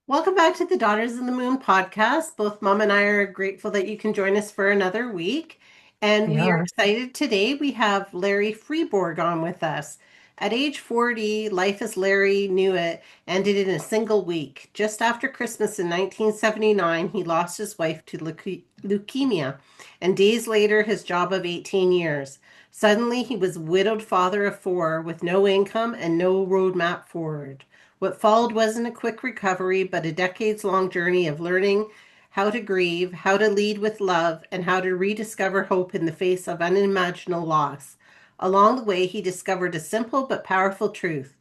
Welcome back to the Daughters of the Moon podcast. Both Mom and I are grateful that you can join us for another week. And We we are are. excited today. We have Larry Freeborg on with us. At age 40, life as Larry knew it ended in a single week. Just after Christmas in 1979, he lost his wife to leukemia, and days later, his job of 18 years. Suddenly, he was widowed father of four with no income and no roadmap forward. What followed wasn't a quick recovery, but a decades long journey of learning how to grieve, how to lead with love, and how to rediscover hope in the face of unimaginable loss. Along the way, he discovered a simple but powerful truth.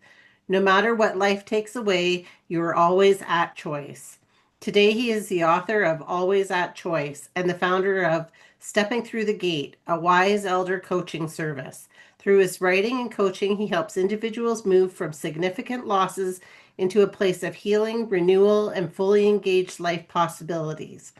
No matter what life takes away, you are always at choice. Today, he is the author of Always at Choice and the founder of Stepping Through the Gate, a wise elder coaching service. Through his writing and coaching, he helps individuals move from significant losses into a place of healing, renewal, and fully engaged life possibilities.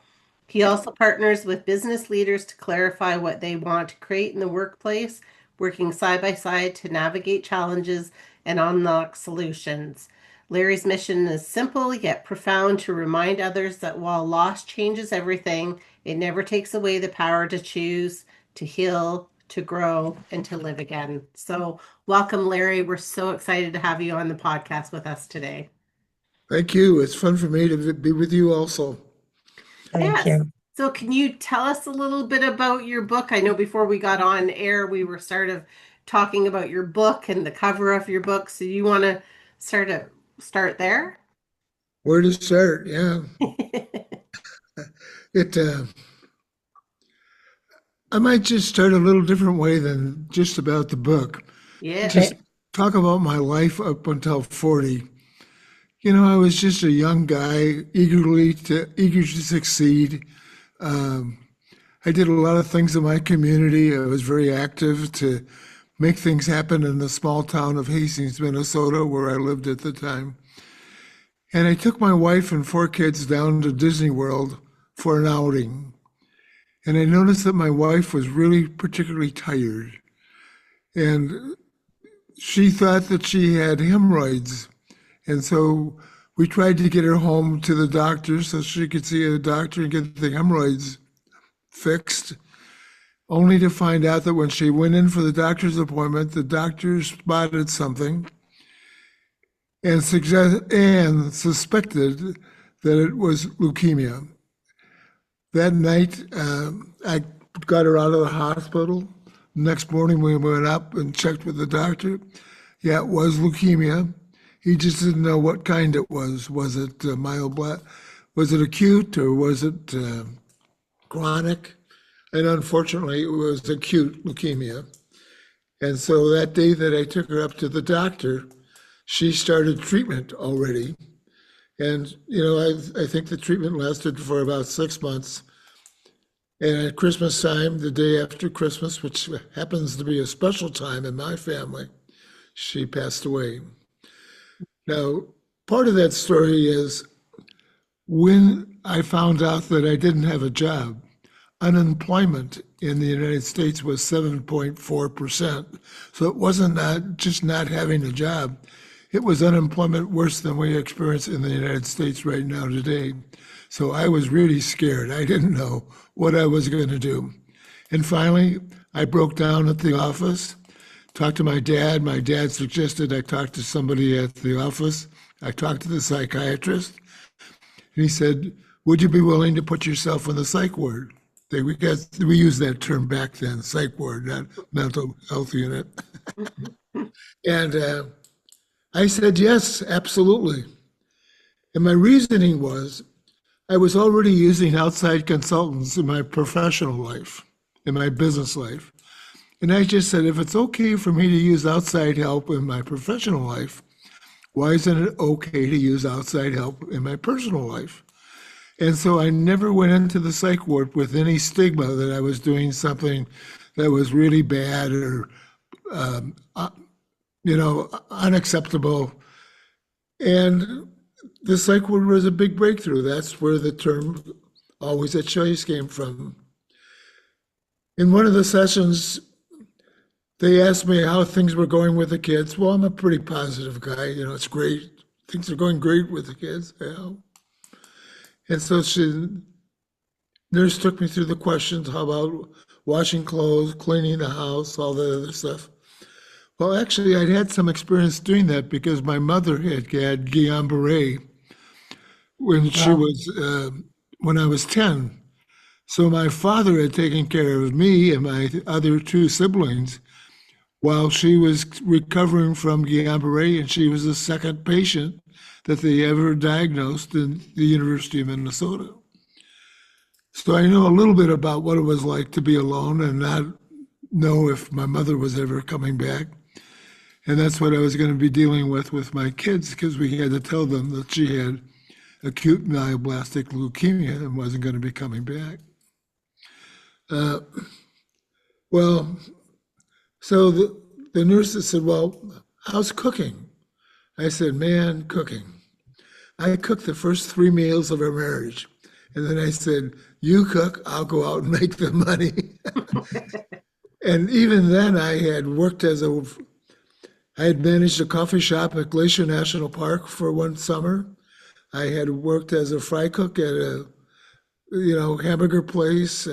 He also partners with business leaders to clarify what they want to create in the workplace, working side by side to navigate challenges and unlock solutions. Larry's mission is simple yet profound to remind others that while loss changes everything, it never takes away the power to choose, to heal, to grow, and to live again. So, welcome, Larry. We're so excited to have you on the podcast with us today. Thank you. It's fun for me to be with you also. Thank Yes. you. So can you tell us a little bit about your book? I know before we got on air, we were sort of talking about your book and the cover of your book. So you want to start there? Where to start? Yeah. It I might just start a little different way than just about the book. Yeah. Just Okay. talk about my life up until 40. I was just a young guy, eager to succeed. Um, I did a lot of things in my community. I was very active to make things happen in the small town of Hastings, Minnesota, where I lived at the time. And I took my wife and four kids down to Disney World for an outing. And I noticed that my wife was really particularly tired. And she thought that she had hemorrhoids. And so we tried to get her home to the doctor so she could see a doctor and get the hemorrhoids fixed, only to find out that when she went in for the doctor's appointment, the doctor spotted something and suspected that it was leukemia. That night, I got her out of the hospital. Next morning, we went up and checked with the doctor. Yeah, it was leukemia. He just didn't know what kind it was. Was it was it acute or was it chronic? And unfortunately, it was acute leukemia. And so that day that I took her up to the doctor, she started treatment already. And, I think the treatment lasted for about 6 months. And at Christmas time, the day after Christmas, which happens to be a special time in my family, she passed away. Now, part of that story is when I found out that I didn't have a job, unemployment in the United States was 7.4%. So it wasn't not just not having a job, it was unemployment worse than we experience in the United States right now today. So I was really scared. I didn't know what I was going to do. And finally, I broke down at the office, talked to my dad. My dad suggested I talk to somebody at the office. I talked to the psychiatrist, and he said, "Would you be willing to put yourself in the psych ward?" We used that term back then, psych ward, not mental health unit. And I said, yes, absolutely. And my reasoning was I was already using outside consultants in my professional life, in my business life. And I just said, if it's okay for me to use outside help in my professional life, why isn't it okay to use outside help in my personal life? And so I never went into the psych ward with any stigma that I was doing something that was really bad or, um, uh, unacceptable. And the psych ward was a big breakthrough. That's where the term always at choice came from. In one of the sessions, they asked me how things were going with the kids. Well, I'm a pretty positive guy. It's great. Things are going great with the kids. Yeah. And so nurse took me through the questions. How about washing clothes, cleaning the house, all the other stuff? Well, actually, I'd had some experience doing that because my mother had Guillain-Barré when she Well, was when I was 10. So my father had taken care of me and my other two siblings while she was recovering from Guillain-Barré, and she was the second patient that they ever diagnosed in the University of Minnesota. So I know a little bit about what it was like to be alone and not know if my mother was ever coming back. And that's what I was going to be dealing with my kids, because we had to tell them that she had acute myeloblastic leukemia and wasn't going to be coming back. Uh, well, so the nurses said, well, how's cooking? I said, man, cooking. I cooked the first 3 meals of our marriage. And then I said, you cook, I'll go out and make the money. And even then I had managed a coffee shop at Glacier National Park for one summer. I had worked as a fry cook at a, hamburger place.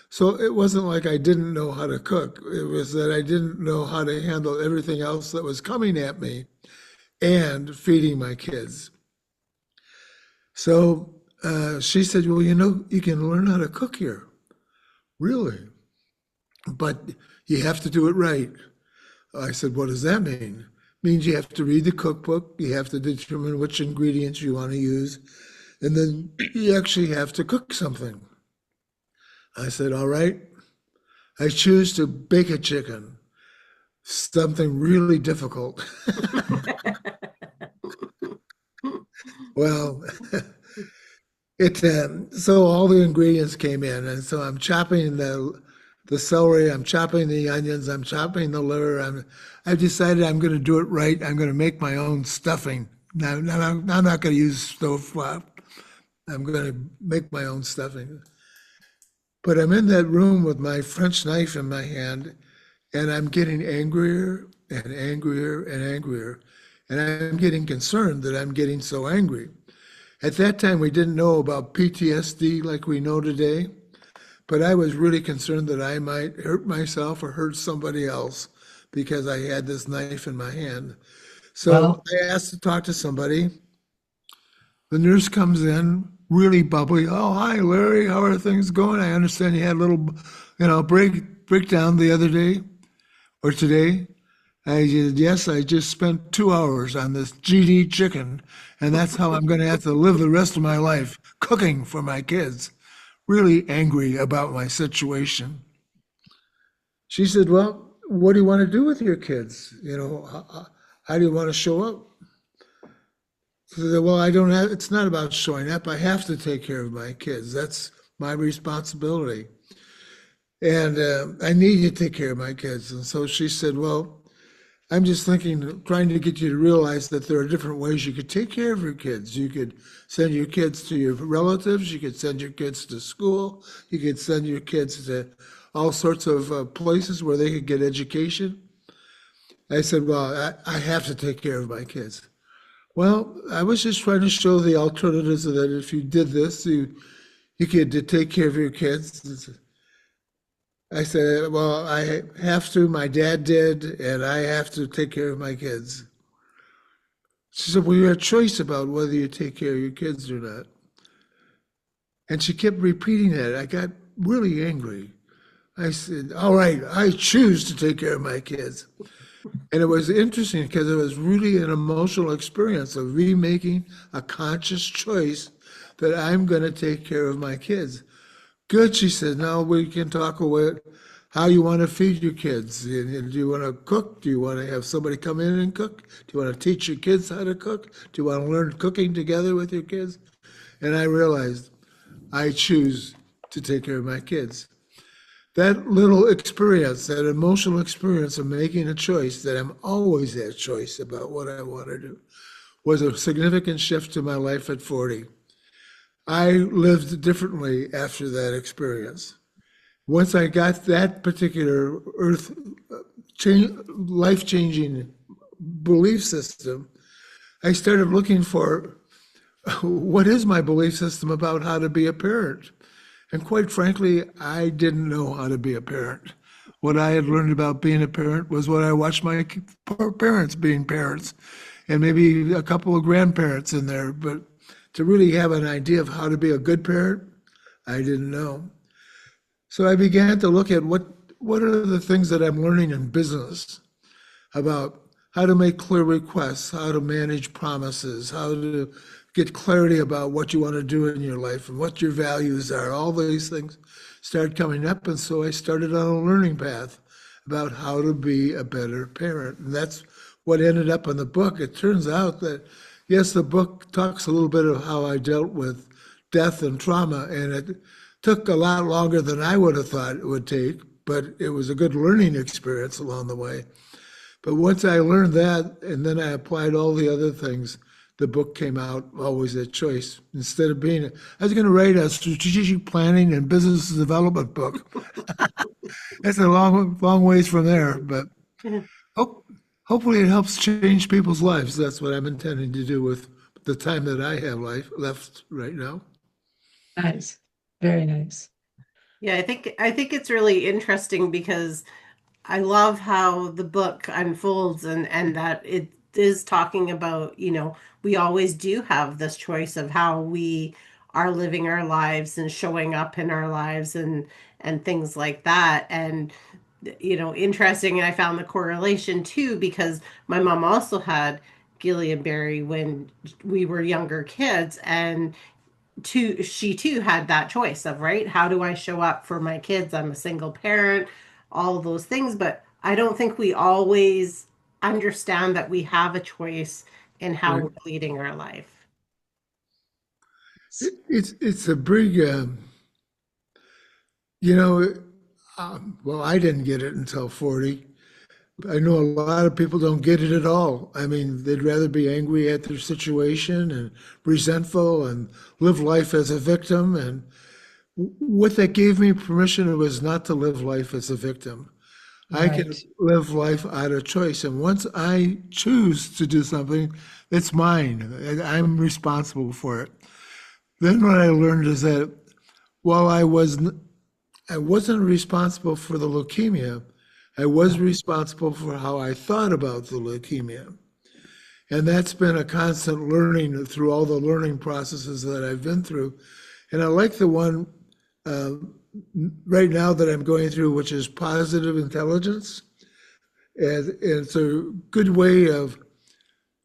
So it wasn't like I didn't know how to cook. It was that I didn't know how to handle everything else that was coming at me and feeding my kids. So she said, well, you can learn how to cook here. Really? But you have to do it right. I said, what does that mean? It means you have to read the cookbook, you have to determine which ingredients you want to use, and then you actually have to cook something. I said, all right, I choose to bake a chicken, something really difficult. Well, so all the ingredients came in, and so I'm chopping the celery, I'm chopping the onions, I'm chopping the liver. I've decided I'm going to do it right. I'm going to make my own stuffing. Now, I'm not going to use stovetop. I'm going to make my own stuffing. But I'm in that room with my French knife in my hand, and I'm getting angrier and angrier and angrier. And I'm getting concerned that I'm getting so angry. At that time, we didn't know about PTSD like we know today, but I was really concerned that I might hurt myself or hurt somebody else because I had this knife in my hand. So well, I asked to talk to somebody. The nurse comes in, really bubbly. Oh, hi, Larry. How are things going? I understand you had a little, breakdown the other day or today. I said, yes, I just spent 2 hours on this GD chicken, and that's how I'm going to have to live the rest of my life, cooking for my kids. Really angry about my situation. She said, well, what do you want to do with your kids? How do you want to show up? I said, well, I don't have, it's not about showing up. I have to take care of my kids. That's my responsibility. And I need to take care of my kids. And so she said, well, I'm just trying to get you to realize that there are different ways you could take care of your kids. You could send your kids to your relatives. You could send your kids to school. You could send your kids to all sorts of places where they could get education. I said, well, I have to take care of my kids. Well, I was just trying to show the alternatives that if you did this, you could take care of your kids. I said, well, I have to. My dad did, and I have to take care of my kids. She said, well, you have a choice about whether you take care of your kids or not. And she kept repeating that. I got really angry. I said, all right, I choose to take care of my kids. And it was interesting because it was really an emotional experience of remaking a conscious choice that I'm going to take care of my kids. Good, she said. Now we can talk about how you want to feed your kids. Do you want to cook? Do you want to have somebody come in and cook? Do you want to teach your kids how to cook? Do you want to learn cooking together with your kids? And I realized I choose to take care of my kids. That little experience, that emotional experience of making a choice, that I'm always that choice about what I want to do, was a significant shift to my life at 40. I lived differently after that experience. Once I got that particular life-changing belief system, I started looking for what is my belief system about how to be a parent? And quite frankly, I didn't know how to be a parent. What I had learned about being a parent was what I watched my parents being parents, and maybe a couple of grandparents in there. But to really have an idea of how to be a good parent, I didn't know. So I began to look at what are the things that I'm learning in business about how to make clear requests, how to manage promises, how to get clarity about what you want to do in your life and what your values are. All these things started coming up. And so I started on a learning path about how to be a better parent. And that's what ended up in the book. It turns out that, yes, the book talks a little bit of how I dealt with death and trauma, and it took a lot longer than I would have thought it would take, but it was a good learning experience along the way. But once I learned that, and then I applied all the other things, the book came out always a choice. Instead of being, I was going to write a strategic planning and business development book. That's a long ways from there, but hope, hopefully it helps change people's lives. That's what I'm intending to do with the time that I have left right now. Nice. Very nice. Yeah, I think it's really interesting because I love how the book unfolds and that it is talking about, we always do have this choice of how we are living our lives and showing up in our lives and things like that. And interesting, and I found the correlation too because my mom also had Guillain-Barré when we were younger kids, and she too had that choice of, right, how do I show up for my kids? I'm a single parent, all of those things, but I don't think we always understand that we have a choice in how Right. we're leading our life. It's a big, you know, well, I didn't get it until 40. I know a lot of people don't get it at all. I mean, they'd rather be angry at their situation and resentful and live life as a victim. And what that gave me permission was not to live life as a victim. I can Right. live life out of choice. And once I choose to do something, it's mine. And I'm responsible for it. Then what I learned is that while I wasn't responsible for the leukemia, I was responsible for how I thought about the leukemia. And that's been a constant learning through all the learning processes that I've been through. And I like the one uh, right now that I'm going through, which is positive intelligence. And it's a good way of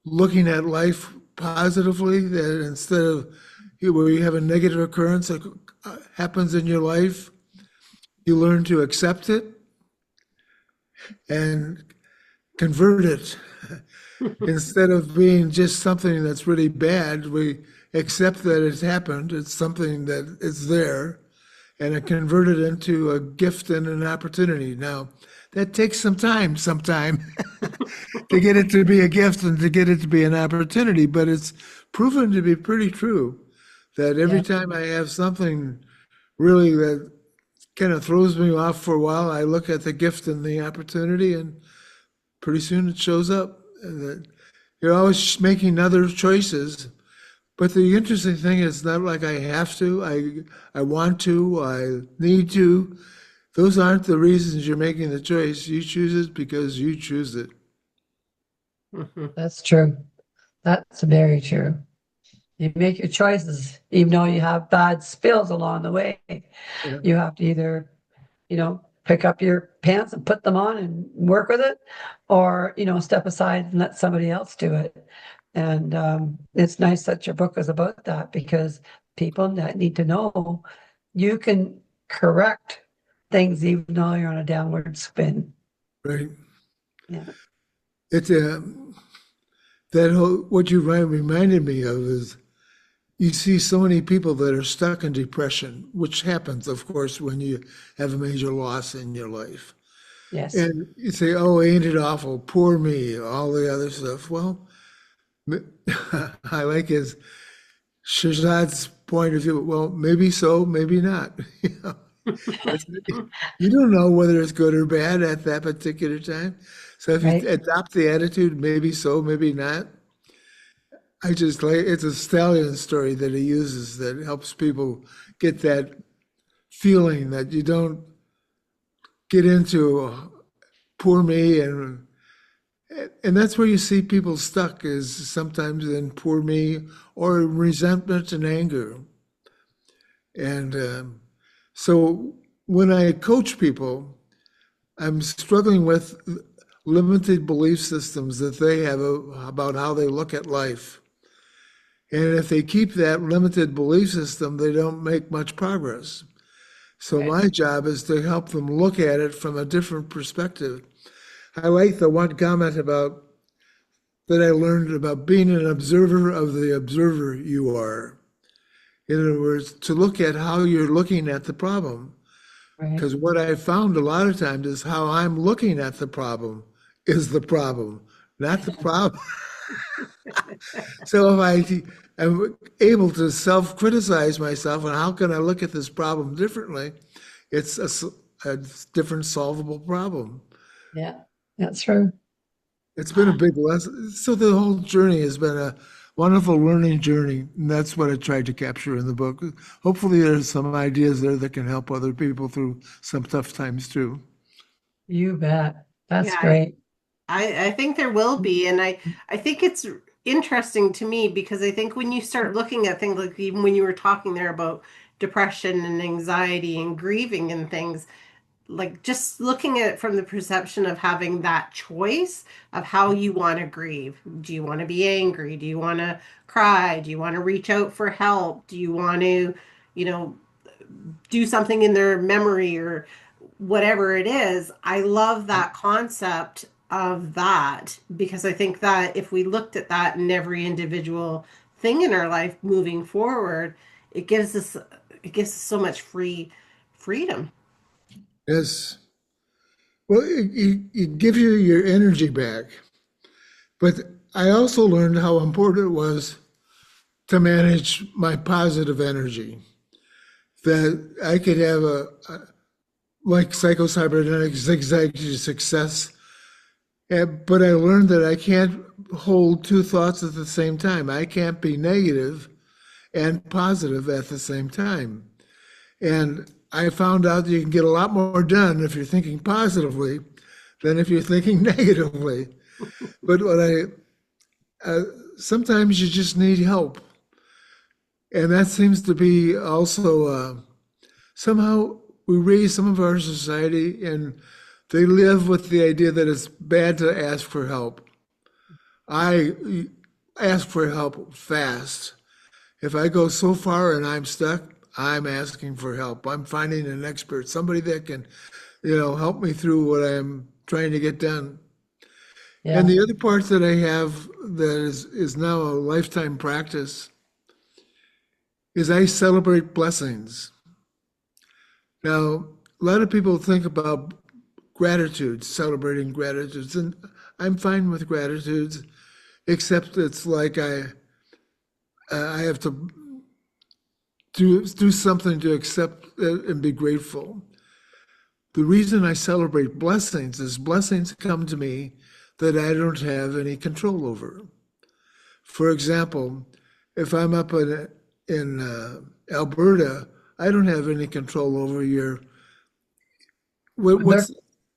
looking at life positively, that instead of where you have a negative occurrence that happens in your life, you learn to accept it and convert it. Instead of being just something that's really bad, we accept that it's happened. It's something that is there, and it convert it into a gift and an opportunity. Now, that takes some time to get it to be a gift and to get it to be an opportunity, but it's proven to be pretty true that every Yeah. time I have something really that kind of throws me off for a while, I look at the gift and the opportunity, and pretty soon it shows up. You're always making other choices. But the interesting thing is not like I have to, I want to, I need to. Those aren't the reasons you're making the choice. You choose it because you choose it. Mhm. That's true. That's very true. You make your choices, even though you have bad spills along the way. Yeah, You have to either, pick up your pants and put them on and work with it, or, step aside and let somebody else do it. And it's nice that your book is about that because people that need to know you can correct things even though you're on a downward spin. right. Yeah. It's that whole, what you reminded me of is you see so many people that are stuck in depression, which happens, of course, when you have a major loss in your life. Yes. And you say, oh, ain't it awful? Poor me, all the other stuff. Well, I like his Shazad's point of view. Well, maybe so, maybe not. It's, you don't know whether it's good or bad at that particular time. So if you Right. adopt the attitude, maybe so, maybe not, I just like it's a stallion story that he uses that helps people get that feeling that you don't get into poor me and that's where you see people stuck is sometimes in poor me or resentment and anger. And so when I coach people, I'm struggling with limited belief systems that they have about how they look at life. And if they keep that limited belief system, they don't make much progress. So Right. my job is to help them look at it from a different perspective. I like the one comment about that I learned about being an observer of the observer you are. In other words, to look at how you're looking at the problem. Right. Because what I found a lot of times is how I'm looking at the problem is the problem, not the problem. So if I am able to self-criticize myself and how can I look at this problem differently, it's a different solvable problem. Yeah, that's true. It's been a big lesson. So the whole journey has been a wonderful learning journey, and that's what I tried to capture in the book. Hopefully, there's some ideas there that can help other people through some tough times too. You bet. That's Yeah, great. I think there will be, and I think it's interesting to me because I think when you start looking at things like even when you were talking there about depression and anxiety and grieving and things, like just looking at it from the perception of having that choice of how you want to grieve. Do you want to be angry? Do you want to cry? Do you want to reach out for help? Do you want to, you know, do something in their memory or whatever it is? I love that concept of that because I think that if we looked at that in every individual thing in our life moving forward, it gives us so much freedom. Yes. Well, it gives you your energy back. But I also learned how important it was to manage my positive energy. That I could have like psychocybernetics, zig-zag to success. But I learned that I can't hold two thoughts at the same time. I can't be negative and positive at the same time. And I found out that you can get a lot more done if you're thinking positively than if you're thinking negatively. But what uh, sometimes you just need help. And that seems to be also somehow we raise some of our society and they live with the idea that it's bad to ask for help. I ask for help fast. If I go so far and I'm stuck, I'm asking for help. I'm finding an expert, somebody that can, help me through what I'm trying to get done. And Yeah. the other part that I have that is now a lifetime practice is I celebrate blessings. Now, a lot of people think about gratitude, celebrating gratitudes, and I'm fine with gratitudes, except it's like I have to do something to accept and be grateful. The reason I celebrate blessings is blessings come to me that I don't have any control over. For example, if I'm up in Alberta, I don't have any control over They're what's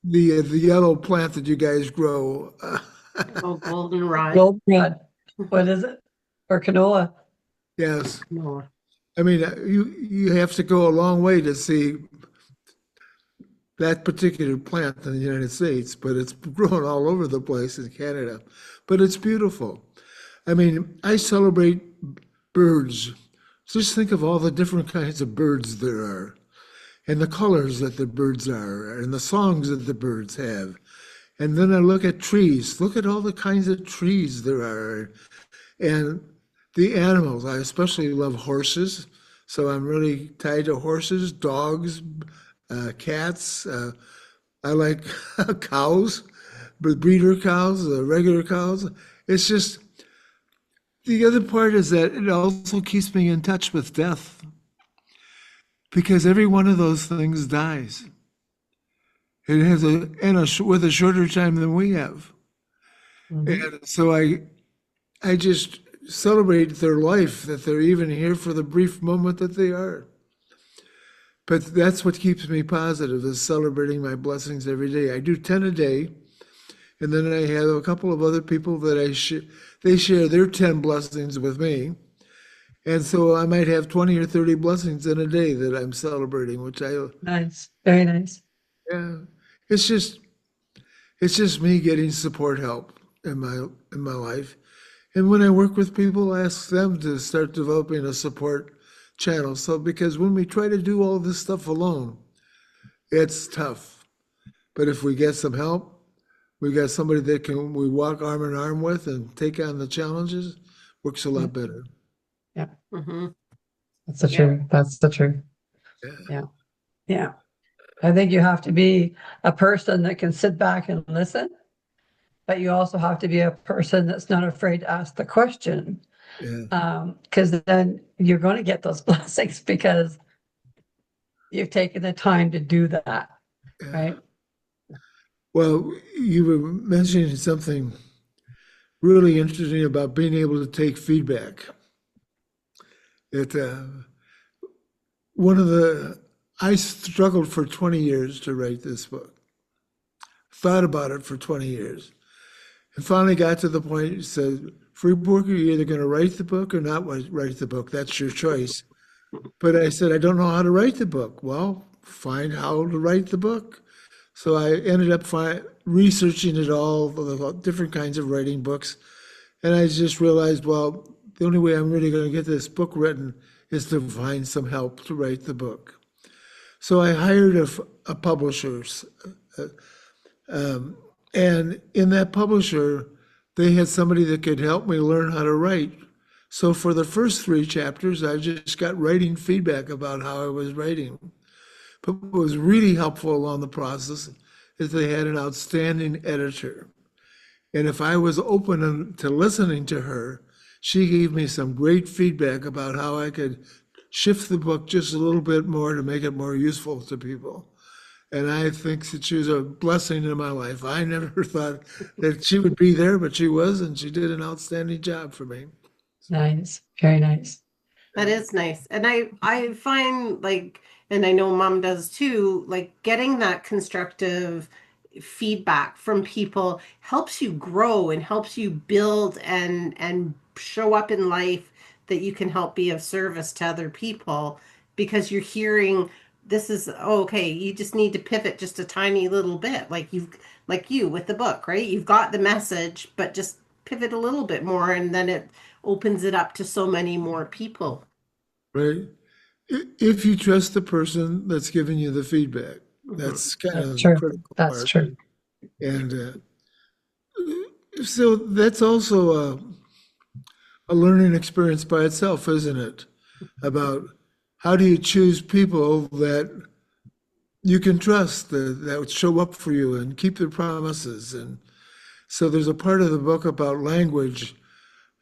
the yellow plant that you guys grow. Oh, goldenrod. goldenrod. What is it? Or canola. Yes, No. I mean you have to go a long way to see that particular plant in the United States, but it's grown all over the place in Canada. But it's beautiful. I mean, I celebrate birds. Just think of all the different kinds of birds there are, and the colors that the birds are, and the songs that the birds have. And then I look at trees. Look at all the kinds of trees there are. And the animals. I especially love horses. So I'm really tied to horses, dogs, cats. I like cows, but breeder cows, regular cows. It's just the other part is that it also keeps me in touch with death because every one of those things dies. It has with a shorter time than we have, Mhm. and so I just celebrate their life, that they're even here for the brief moment that they are. But that's what keeps me positive, is celebrating my blessings every day. I do 10 a day, and then I have a couple of other people that they share their 10 blessings with me. And so I might have 20 or 30 blessings in a day that I'm celebrating, which Nice. Very nice. yeah, it's just me getting support help in my life. And when I work with people, I ask them to start developing a support channel. So because when we try to do all this stuff alone, it's tough. But if we get some help, we got somebody that we walk arm in arm with and take on the challenges, works a lot better. Yeah. Mm-hmm. That's the truth. That's the truth. Yeah. Yeah. I think you have to be a person that can sit back and listen, but you also have to be a person that's not afraid to ask the question. Yeah. Because then you're going to get those blessings because you've taken the time to do that. Yeah. Right. Well, you were mentioning something really interesting about being able to take feedback. I struggled for 20 years to write this book. Thought about it for 20 years. And finally got to the point, it said, Freeborg, you're either going to write the book or not write the book. That's your choice. But I said, I don't know how to write the book. Well, find how to write the book. So I ended up researching it all, the different kinds of writing books. And I just realized, well, the only way I'm really going to get this book written is to find some help to write the book. So I hired a publisher. And in that publisher, they had somebody that could help me learn how to write. So for the first 3 chapters, I just got writing feedback about how I was writing. But what was really helpful along the process is they had an outstanding editor. And if I was open to listening to her, she gave me some great feedback about how I could shift the book just a little bit more to make it more useful to people. And I think that she was a blessing in my life. I never thought that she would be there, but she was, and she did an outstanding job for me. Nice. Very nice. That is nice. And I find like, and I know mom does too, like getting that constructive feedback from people helps you grow and helps you build and show up in life that you can help be of service to other people because you're hearing this is okay, you just need to pivot just a tiny little bit like you with the book, right? You've got the message, but just pivot a little bit more and then it opens it up to so many more people. Right? If you trust the person that's giving you the feedback, that's kind of the critical part. That's true. And so that's also a learning experience by itself, isn't it? About how do you choose people that you can trust, that would show up for you and keep their promises. And so there's a part of the book about language,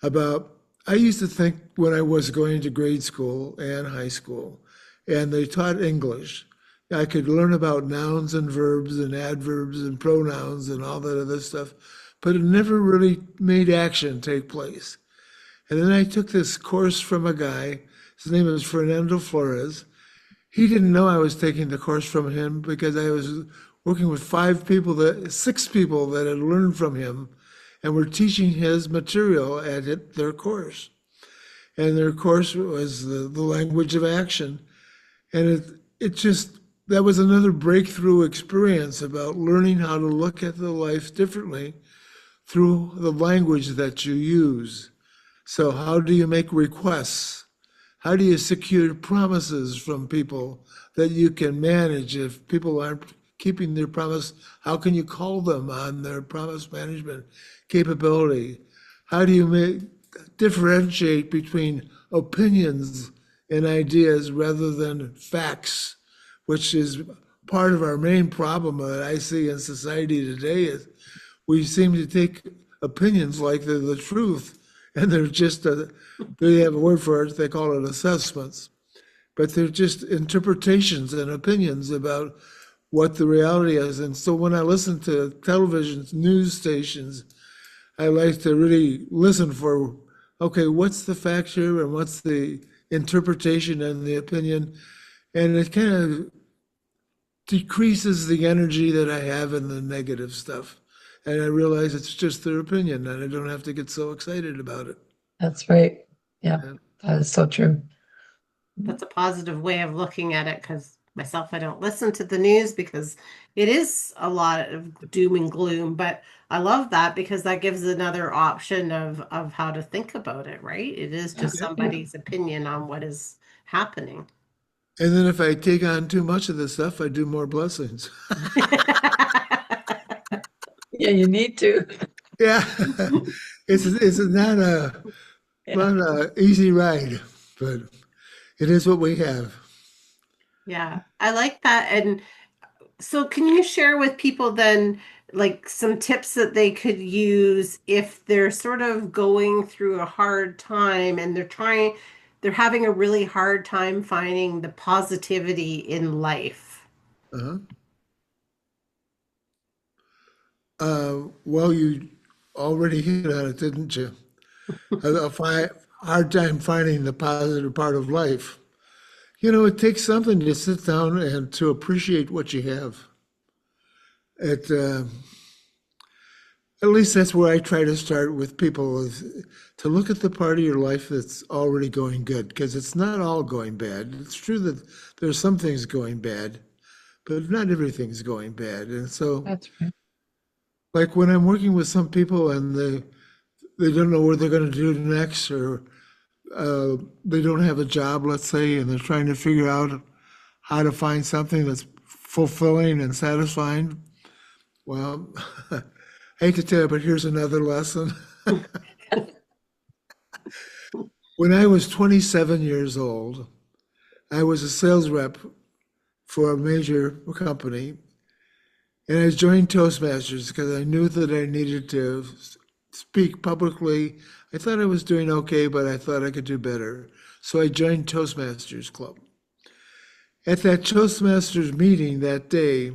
I used to think when I was going to grade school and high school, and they taught English, I could learn about nouns and verbs and adverbs and pronouns and all that other stuff, but it never really made action take place. And then I took this course from a guy, his name is Fernando Flores. He didn't know I was taking the course from him because I was working with 6 people that had learned from him and were teaching his material at their course. And their course was the language of action. And that was another breakthrough experience about learning how to look at the life differently through the language that you use. So how do you make requests? How do you secure promises from people that you can manage? If people aren't keeping their promise, how can you call them on their promise management capability? How do you differentiate between opinions and ideas rather than facts, which is part of our main problem that I see in society today is we seem to take opinions like they're the truth, and they're just, they have a word for it, they call it assessments, but they're just interpretations and opinions about what the reality is. And so when I listen to television news stations, I like to really listen for okay, what's the factor and what's the interpretation and the opinion? And it kind of decreases the energy that I have in the negative stuff. And I realize it's just their opinion and I don't have to get so excited about it. That's right. Yeah, Yeah. that is so true. That's a positive way of looking at it because myself, I don't listen to the news because it is a lot of doom and gloom. But I love that because that gives another option of how to think about it, right? It is just Okay. Yeah. somebody's opinion on what is happening. And then if I take on too much of this stuff, I do more blessings. Yeah, you need to. Yeah. It's Yeah. not a easy ride, but it is what we have. Yeah, I like that. And so, can you share with people then, like some tips that they could use if they're sort of going through a hard time and they're having a really hard time finding the positivity in life? Uh-huh. Well, you already hit on it, didn't you? Hard time finding the positive part of life. You know, it takes something to sit down and to appreciate what you have. It, at least that's where I try to start with people is to look at the part of your life that's already going good, because it's not all going bad. It's true that there's some things going bad, but not everything's going bad. And so, That's right. like when I'm working with some people and they don't know what they're going to do next, or they don't have a job, let's say, and they're trying to figure out how to find something that's fulfilling and satisfying. Well, I hate to tell you, but here's another lesson. When I was 27 years old, I was a sales rep for a major company, and I joined Toastmasters because I knew that I needed to speak publicly. I thought I was doing okay, but I thought I could do better. So I joined Toastmasters Club. At that Toastmasters meeting that day,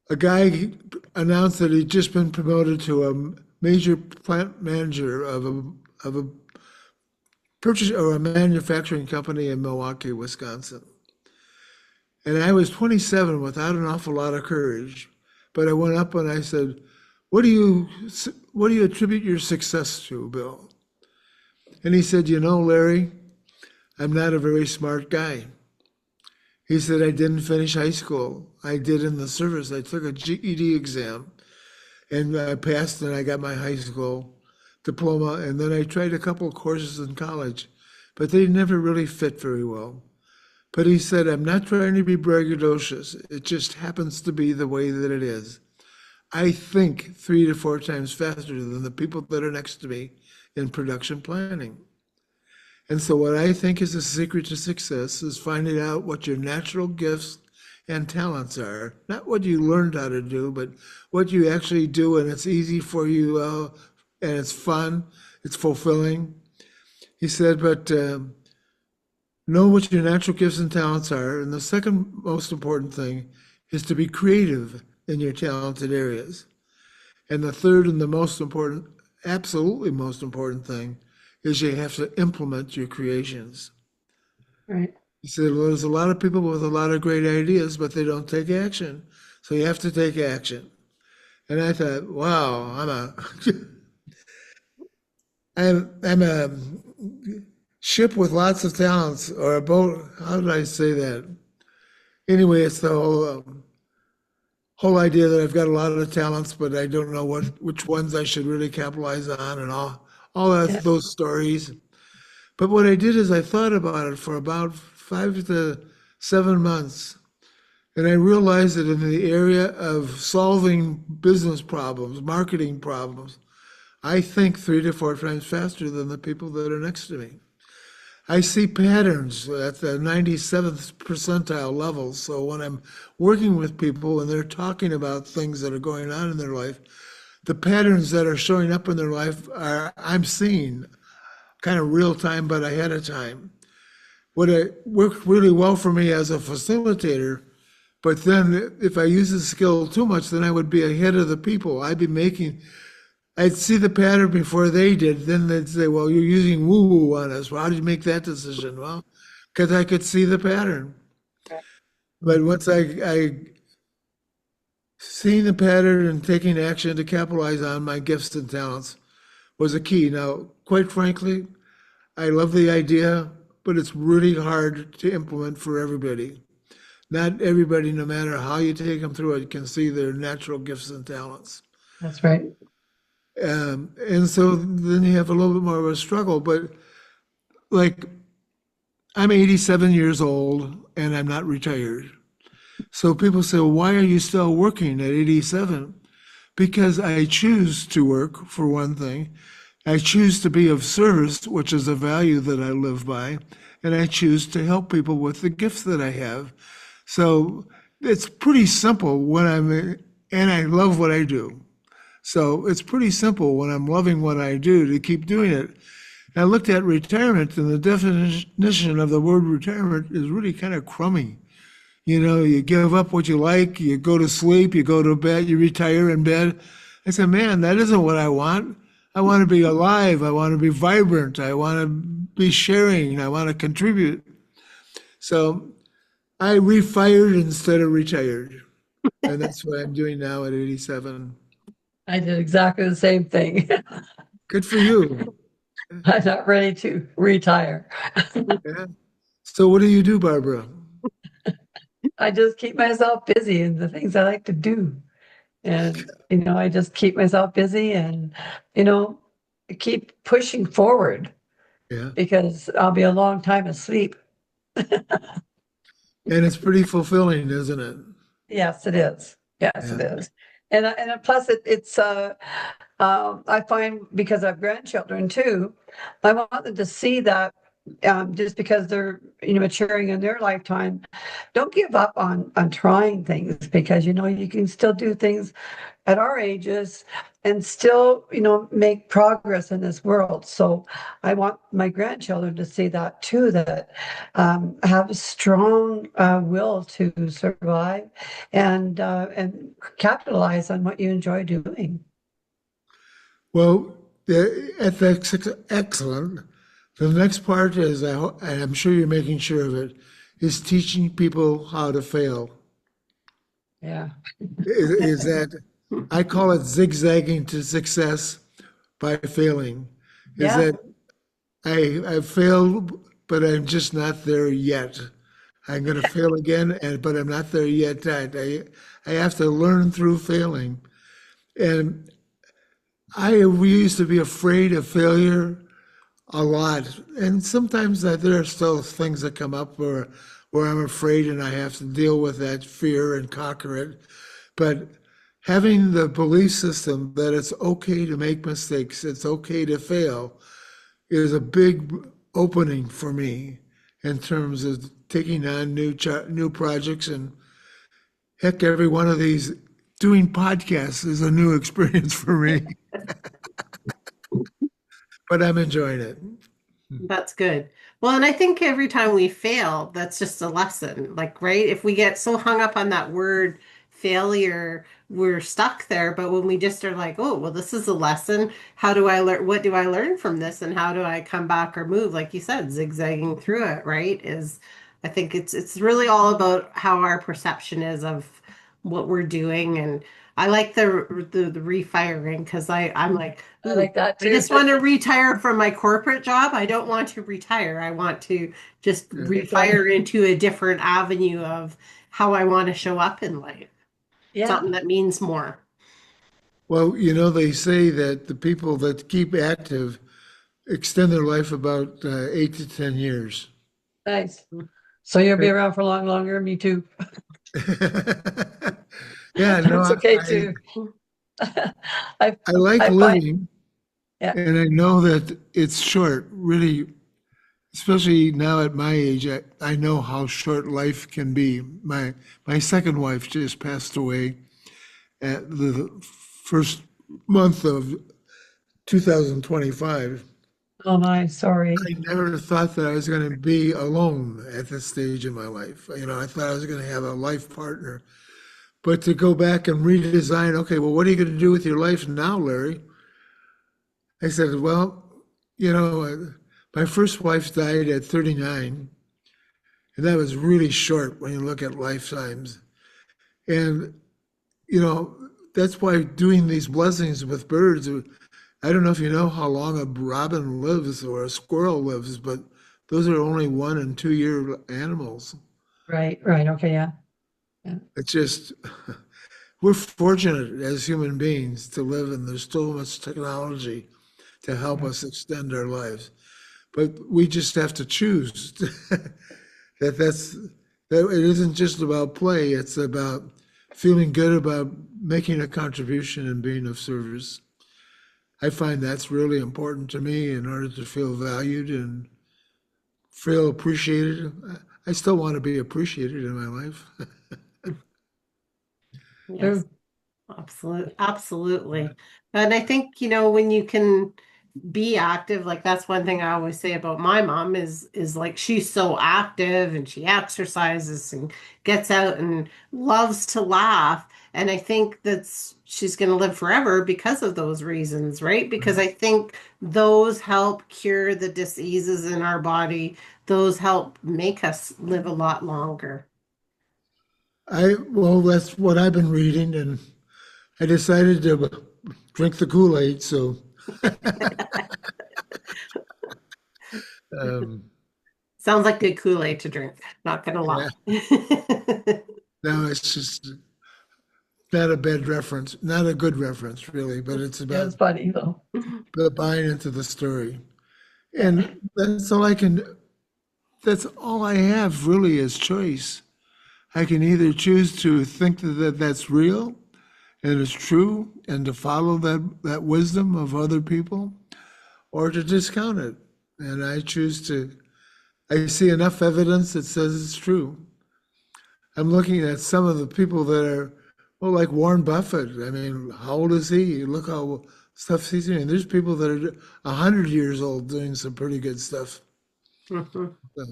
a guy announced that he'd just been promoted to a major plant manager of a purchase or a manufacturing company in Milwaukee, Wisconsin. And I was 27 without an awful lot of courage, but I went up and I said, what do you attribute your success to, Bill? And he said, you know, Larry, I'm not a very smart guy. He said, I didn't finish high school. I did in the service. I took a GED exam and I passed and I got my high school diploma. And then I tried a couple of courses in college, but they never really fit very well. But he said, I'm not trying to be braggadocious. It just happens to be the way that it is. I think 3 to 4 times faster than the people that are next to me in production planning. And so what I think is the secret to success is finding out what your natural gifts and talents are, not what you learned how to do, but what you actually do, and it's easy for you, and it's fun, it's fulfilling. He said, but know what your natural gifts and talents are, and the second most important thing is to be creative in your talented areas. And the third and the most important, absolutely most important thing is you have to implement your creations. Right. He said, well, there's a lot of people with a lot of great ideas, but they don't take action. So you have to take action. And I thought, wow, I'm a ship with lots of talents, or a boat. How did I say that? Anyway, it's the whole idea that I've got a lot of talents, but I don't know which ones I should really capitalize on, and all that, Yeah. those stories. But what I did is I thought about it for about 5 to 7 months, and I realized that in the area of solving business problems, marketing problems, I think 3 to 4 times faster than the people that are next to me. I see patterns at the 97th percentile level. So when I'm working with people and they're talking about things that are going on in their life, the patterns that are showing up in their life I'm seeing kind of real time, but ahead of time. What worked really well for me as a facilitator, but then if I use the skill too much, then I would be ahead of the people. I'd be making I'd see the pattern before they did. Then they'd say, well, you're using woo-woo on us. Well, how did you make that decision? Well, because I could see the pattern. But once I seeing the pattern and taking action to capitalize on my gifts and talents was a key. Now, quite frankly, I love the idea, but it's really hard to implement for everybody. Not everybody, no matter how you take them through it, can see their natural gifts and talents. That's right. And so then you have a little bit more of a struggle. But like, I'm 87 years old and I'm not retired. So people say, well, why are you still working at 87? Because I choose to work, for one thing. I choose to be of service, which is a value that I live by. And I choose to help people with the gifts that I have. So it's pretty simple when and I love what I do. So it's pretty simple when I'm loving what I do to keep doing it. I looked at retirement, and the definition of the word retirement is really kind of crummy. You know, you give up what you like, you go to sleep, you go to bed, you retire in bed. I said, man, that isn't what I want. I want to be alive. I want to be vibrant. I want to be sharing. I want to contribute. So I refired instead of retired. And that's what I'm doing now at 87. I did exactly the same thing. Good for you. I'm not ready to retire. Yeah. So what do you do, Barbara? I just keep myself busy in the things I like to do. And, I just keep myself busy and, keep pushing forward Yeah. because I'll be a long time asleep. And it's pretty fulfilling, isn't it? Yes, it is. Yes, Yeah. it is. And plus it's I find because I have grandchildren too, I want them to see that just because they're maturing in their lifetime, don't give up on trying things because you can still do things at our ages and still make progress in this world. So I want my grandchildren to see that too, that have a strong will to survive and capitalize on what you enjoy doing. Well, the ethics excellent. The next part is, and I'm sure you're making sure of it, is teaching people how to fail. Yeah. Is that I call it zigzagging to success by failing. Is Yeah. that I failed, but I'm just not there yet. I'm going to fail again, but I'm not there yet. I have to learn through failing. And we used to be afraid of failure a lot. And sometimes there are still things that come up where I'm afraid and I have to deal with that fear and conquer it. But having the belief system that it's okay to make mistakes, it's okay to fail, is a big opening for me in terms of taking on new projects. And heck, every one of these doing podcasts is a new experience for me. But I'm enjoying it. That's good. Well, and I think every time we fail, that's just a lesson. Like, right? If we get so hung up on that word failure, we're stuck there. But when we just are like, oh, well, this is a lesson. How do I learn? What do I learn from this? And how do I come back or move? Like you said, zigzagging through it, right? I think it's really all about how our perception is of what we're doing. And I like the refiring because I'm like, I ooh, like that I too. just want to retire from my corporate job. I don't want to retire. I want to just Yeah. refire into a different avenue of how I want to show up in life. Yeah. Something that means more. Well, they say that the people that keep active extend their life about 8 to 10 years. Nice. So you'll be around for longer. Me too. Yeah, no, That's okay I, too. I I like I find living, yeah. and I know that it's short, really, especially now at my age. I know how short life can be. My second wife just passed away at the first month of 2025. Oh my, sorry. I never thought that I was going to be alone at this stage in my life. I thought I was going to have a life partner. But to go back and redesign, okay, well, what are you going to do with your life now, Larry? I said, well, you know, my first wife died at 39, and that was really short when you look at lifetimes. And, you know, that's why doing these blessings with birds, I don't know if you know how long a robin lives or a squirrel lives, but those are only 1 and 2 year animals. Right, right. Okay, yeah. Yeah. It's just, we're fortunate as human beings to live, and there's so much technology to help us extend our lives. But we just have to choose that it isn't just about play, it's about feeling good about making a contribution and being of service. I find that's really important to me in order to feel valued and feel appreciated. I still want to be appreciated in my life. Yes, True. absolutely. And I think, when you can be active, like that's one thing I always say about my mom is like she's so active and she exercises and gets out and loves to laugh. And I think that's she's going to live forever because of those reasons, right? Because I think those help cure the diseases in our body. Those help make us live a lot longer. Well, that's what I've been reading, and I decided to drink the Kool-Aid. So, um, Sounds like good Kool-Aid to drink, not gonna yeah, lie. no, it's just not a bad reference, not a good reference, really, but it's Yeah, about it's funny though. buying into the story. And that's all I have really is choice. I can either choose to think that that's real and it's true and to follow that wisdom of other people or to discount it. And I see enough evidence that says it's true. I'm looking at some of the people that are, well, like Warren Buffett. I mean, how old is he? Look how stuff he's doing. There's people that are 100 years old doing some pretty good stuff. Mhm. So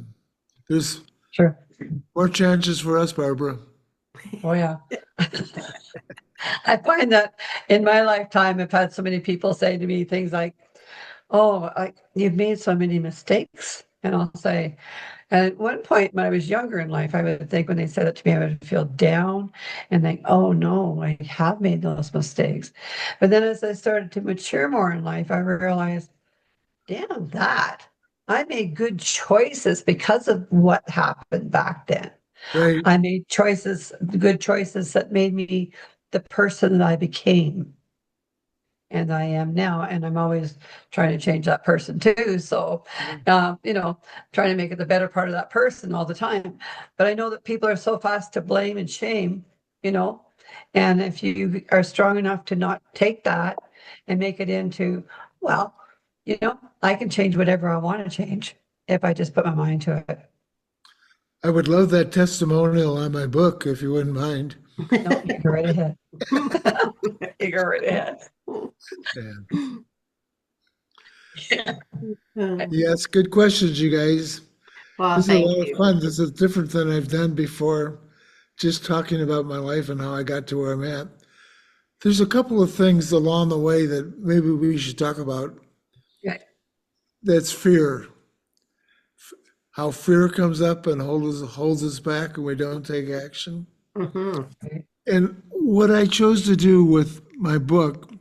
there's Sure. more chances for us, Barbara. Oh, yeah. I find that in my lifetime, I've had so many people say to me things like, oh, you've made so many mistakes. And I'll say, and at one point when I was younger in life, I would think when they said it to me, I would feel down and think, oh no, I have made those mistakes. But then as I started to mature more in life, I realized, damn that. I made good choices because of what happened back then. Right. I made choices, good choices that made me the person that I became and I am now. And I'm always trying to change that person too. So, trying to make it the better part of that person all the time. But I know that people are so fast to blame and shame, you know, and if you are strong enough to not take that and make it into, well, I can change whatever I want to change if I just put my mind to it. I would love that testimonial on my book if you wouldn't mind. No, you go right ahead. You go right ahead. Yeah. Um, Yes, good questions, you guys. Well, This is a thank lot of you. fun. This is different than I've done before, just talking about my life and how I got to where I'm at. There's a couple of things along the way that maybe we should talk about. Yeah. That's fear. How fear comes up and holds us back and we don't take action. Mhm. And what I chose to do with my book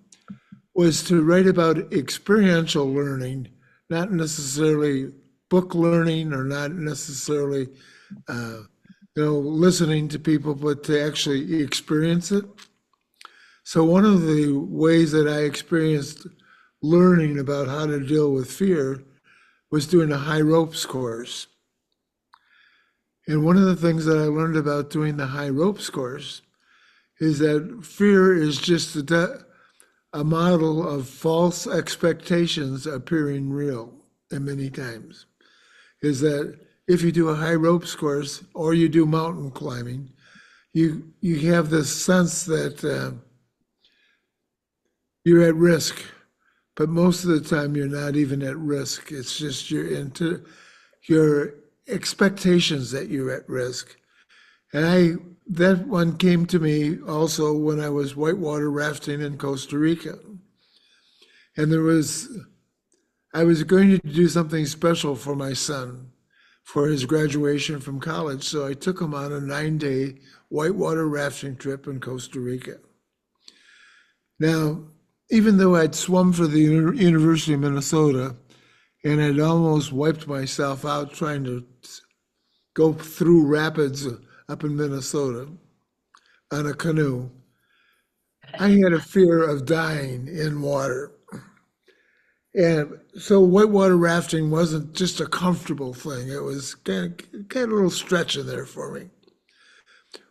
was to write about experiential learning, not necessarily book learning or not necessarily, uh, listening to people, but to actually experience it. So one of the ways that I experienced learning about how to deal with fear was doing a high ropes course. And one of the things that I learned about doing the high ropes course is that fear is just a model of false expectations appearing real, and many times. Is that if you do a high ropes course or you do mountain climbing, you have this sense that you're at risk, but most of the time you're not even at risk. It's just your expectations that you're at risk. And that one came to me also when I was whitewater rafting in Costa Rica. And I was going to do something special for my son for his graduation from college. So I took him on a 9-day whitewater rafting trip in Costa Rica. Now, even though I'd swum for the University of Minnesota and I'd almost wiped myself out trying to go through rapids up in Minnesota on a canoe, I had a fear of dying in water. And so whitewater rafting wasn't just a comfortable thing. It was kind of a little stretch in there for me.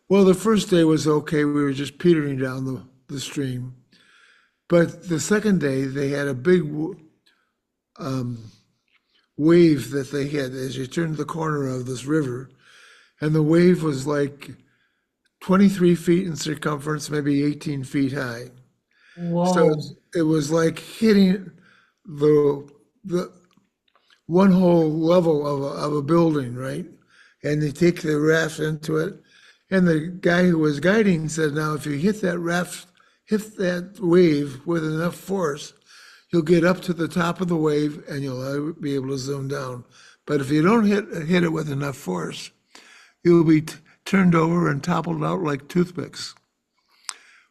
Well, the first day was okay. We were just petering down the stream. But the second day, they had a big wave that they had as you turned the corner of this river. And the wave was like 23 feet in circumference, maybe 18 feet high. Whoa. So it was like hitting the one whole level of a building, right? And they take the raft into it. And the guy who was guiding said, now, if you hit that wave with enough force, you'll get up to the top of the wave and you'll be able to zoom down. But if you don't hit it with enough force, you'll be turned over and toppled out like toothpicks.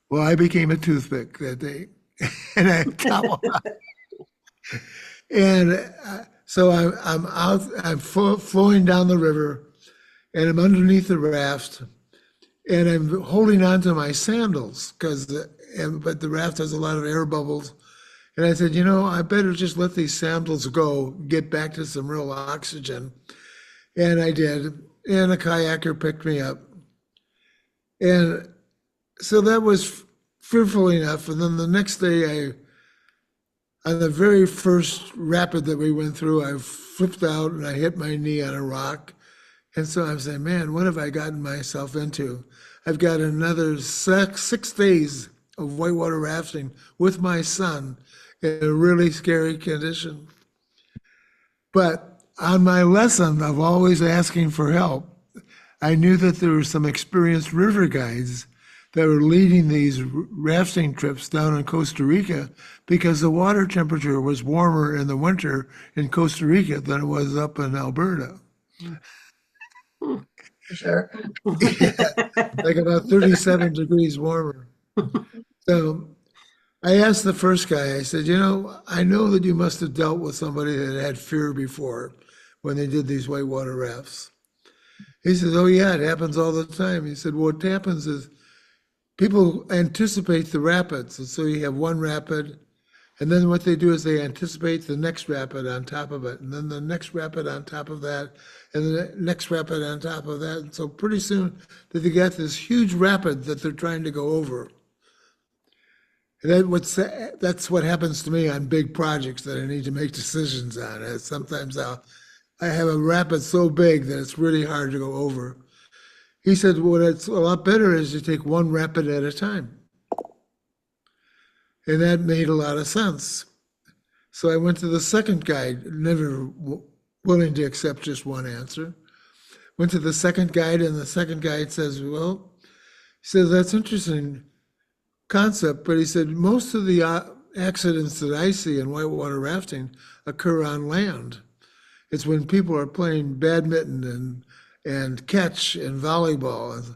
Well, I became a toothpick that day, and I toppled out. And so I'm out, I'm flowing down the river, and I'm underneath the raft, and I'm holding on to my sandals but the raft has a lot of air bubbles. And I said, I better just let these sandals go, get back to some real oxygen. And I did. And a kayaker picked me up. And so that was fearful enough. And then the next day, on the very first rapid that we went through, I flipped out and I hit my knee on a rock. And so I'm saying, man, what have I gotten myself into? I've got another 6 days of whitewater rafting with my son in a really scary condition. But on my lesson of always asking for help, I knew that there were some experienced river guides that were leading these rafting trips down in Costa Rica because the water temperature was warmer in the winter in Costa Rica than it was up in Alberta. Sure. Like about 37 degrees warmer. So I asked the first guy, I said, I know that you must have dealt with somebody that had fear before when they did these whitewater rafts. He says, oh yeah, it happens all the time. He said, what happens is people anticipate the rapids. And so you have one rapid, and then what they do is they anticipate the next rapid on top of it, and then the next rapid on top of that, and the next rapid on top of that. And so pretty soon they got this huge rapid that they're trying to go over. And that's what happens to me on big projects that I need to make decisions on. And sometimes I have a rapid so big that it's really hard to go over. He said, what it's a lot better is you take one rapid at a time. And that made a lot of sense. So I went to the second guide, never willing to accept just one answer. Went to the second guide, and the second guide says, well, he says, that's interesting concept, but he said, most of the accidents that I see in whitewater rafting occur on land. It's when people are playing badminton and catch and volleyball.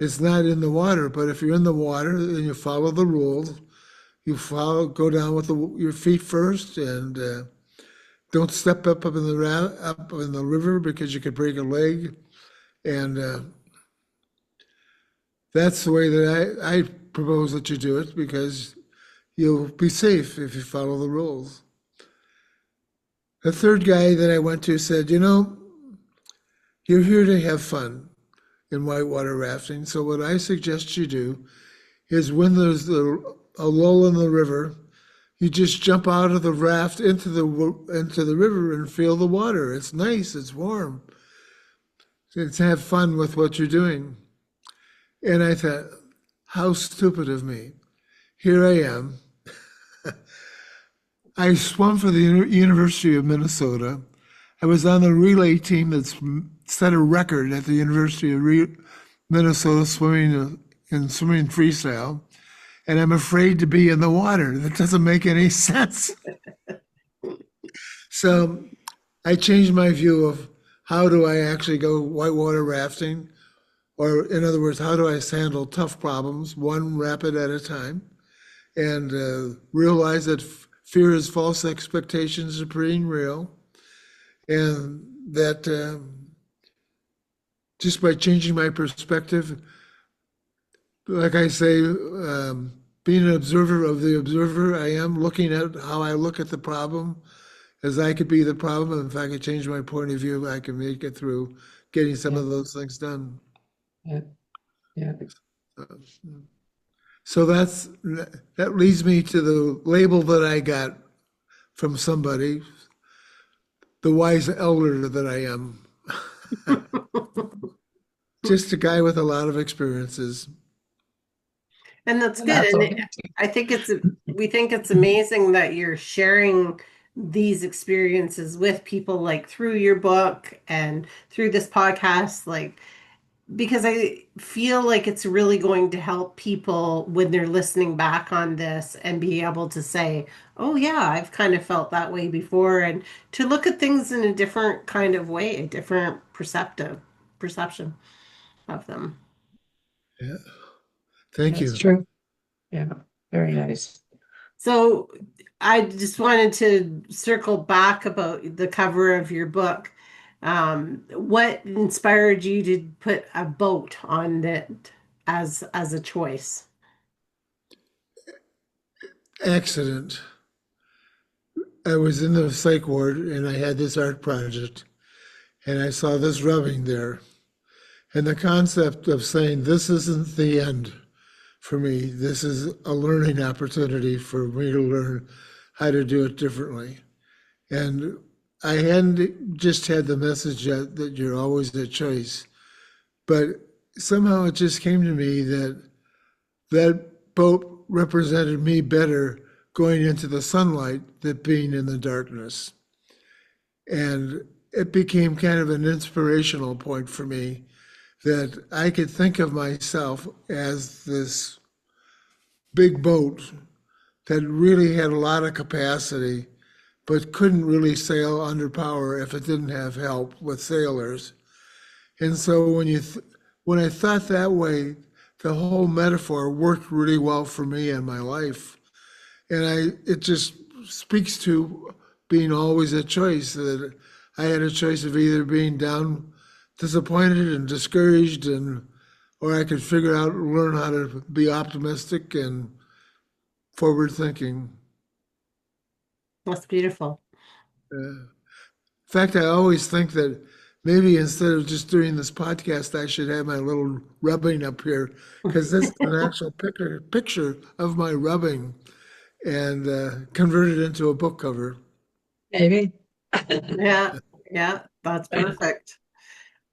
It's not in the water, but if you're in the water, then you follow the rules. Go down with your feet first, and don't step up in the river because you could break a leg. And that's the way that I propose that you do it, because you'll be safe if you follow the rules. The third guy that I went to said, you're here to have fun in whitewater rafting. So what I suggest you do is when there's a lull in the river, you just jump out of the raft into the river and feel the water. It's nice, it's warm. It's have fun with what you're doing. And I thought, how stupid of me. Here I am. I swam for the University of Minnesota. I was on the relay team that's set a record at the University of Minnesota swimming freestyle. and I'm afraid to be in the water. That doesn't make any sense. So I changed my view of how do I actually go whitewater rafting, or in other words, how do I handle tough problems, one rapid at a time, and realize that fear is false expectations are pretty real, and that just by changing my perspective, like I say, being an observer of the observer, I am looking at how I look at the problem as I could be the problem. And if I could change my point of view, I can make it through getting some Yeah. of those things done. Yeah. Yeah. So that leads me to the label that I got from somebody, the wise elder that I am. Just a guy with a lot of experiences. And that's good. That's And okay. I think we think it's amazing that you're sharing these experiences with people, like through your book and through this podcast, like, because I feel like it's really going to help people when they're listening back on this and be able to say, oh yeah, I've kind of felt that way before, and to look at things in a different kind of way, a different perception of them. Yeah. Thank That's you. true. Yeah. Very nice. So I just wanted to circle back about the cover of your book. What inspired you to put a boat on it as a choice? Accident. I was in the psych ward and I had this art project and I saw this rubbing there. And the concept of saying this isn't the end for me, this is a learning opportunity for me to learn how to do it differently. And I hadn't just had the message yet that you're always a choice, but somehow it just came to me that that boat represented me better going into the sunlight than being in the darkness. And it became kind of an inspirational point for me that I could think of myself as this big boat that really had a lot of capacity, but couldn't really sail under power if it didn't have help with sailors. And so when I thought that way, the whole metaphor worked really well for me in my life. And it just speaks to being always a choice, that I had a choice of either being down, disappointed and discouraged, or I could figure out, learn how to be optimistic and forward thinking. That's beautiful. In fact, I always think that maybe instead of just doing this podcast, I should have my little rubbing up here, because this is an actual picture of my rubbing, and convert it into a book cover. Maybe. Yeah, yeah, that's perfect.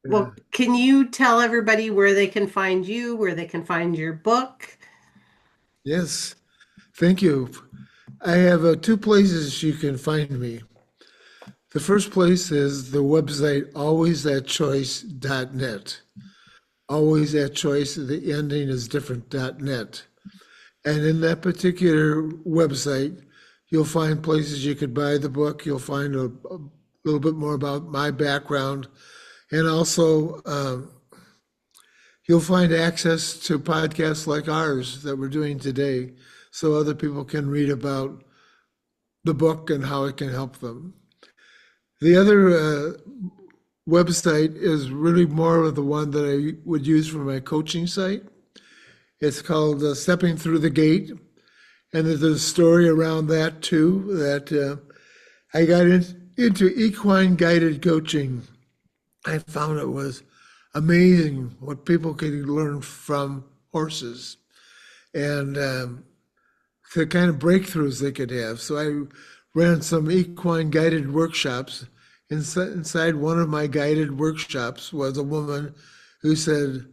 Yeah. Well, can you tell everybody where they can find you, where they can find your book? Yes, thank you. I have two places you can find me. The first place is the website alwaysatchoice.net. Always at choice, the ending is different.net. And in that particular website, you'll find places you could buy the book. You'll find a little bit more about my background. And also, you'll find access to podcasts like ours that we're doing today, so other people can read about the book and how it can help them. The other website is really more of the one that I would use for my coaching site. It's called Stepping Through the Gate. And there's a story around that too, that I got into equine guided coaching. I found it was amazing what people could learn from horses, and the kind of breakthroughs they could have. So I ran some equine guided workshops. Inside one of my guided workshops was a woman who said,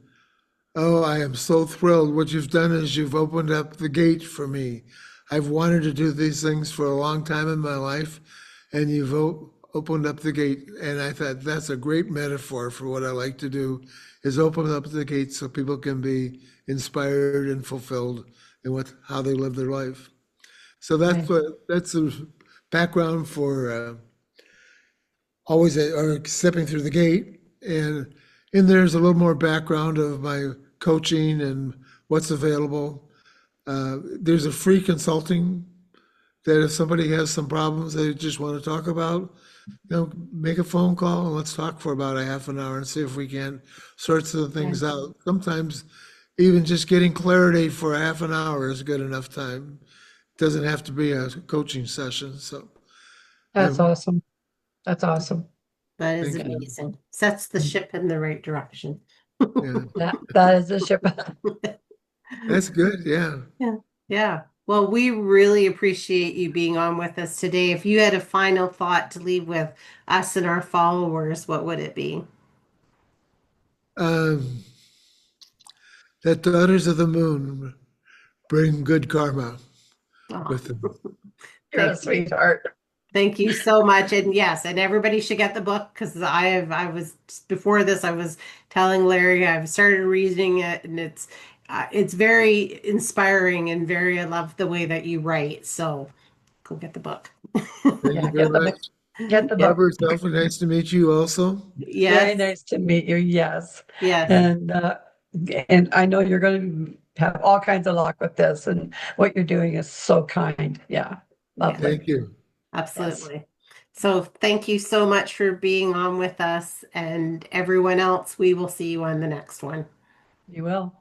"Oh, I am so thrilled. What you've done is you've opened up the gate for me. I've wanted to do these things for a long time in my life, and you've opened up the gate." And I thought that's a great metaphor for what I like to do, is open up the gate so people can be inspired and fulfilled and how they live their life. So Right. that's the background for always or stepping through the gate. And in there's a little more background of my coaching and what's available. There's a free consulting that if somebody has some problems they just want to talk about, make a phone call and let's talk for about a half an hour and see if we can sort some things out. Sometimes even just getting clarity for a half an hour is good enough time. Doesn't have to be a coaching session. So That's um, awesome. That's awesome. That is thank you. amazing. Sets the ship in the right direction. Yeah, That is a ship. that's good. Yeah. Yeah. Yeah. Well, we really appreciate you being on with us today. If you had a final thought to leave with us and our followers, what would it be? Um, that daughters of the moon bring good karma Oh, with them. You're a thank you. sweetheart. Thank you so much. And yes, and everybody should get the book because I was before this, I was telling Larry I've started reading it and it's very inspiring and I love the way that you write. So go get the book. Thank you Yeah, very much. get the book. Barbara, it's awfully nice to meet you also. Very Yes, nice to meet you. Yes. yes. And I know you're going to have all kinds of luck with this, and what you're doing is so kind. Yeah. Yeah. Lovely. Thank you. Yes. Absolutely. So thank you so much for being on with us and everyone else. We will see you on the next one. You will.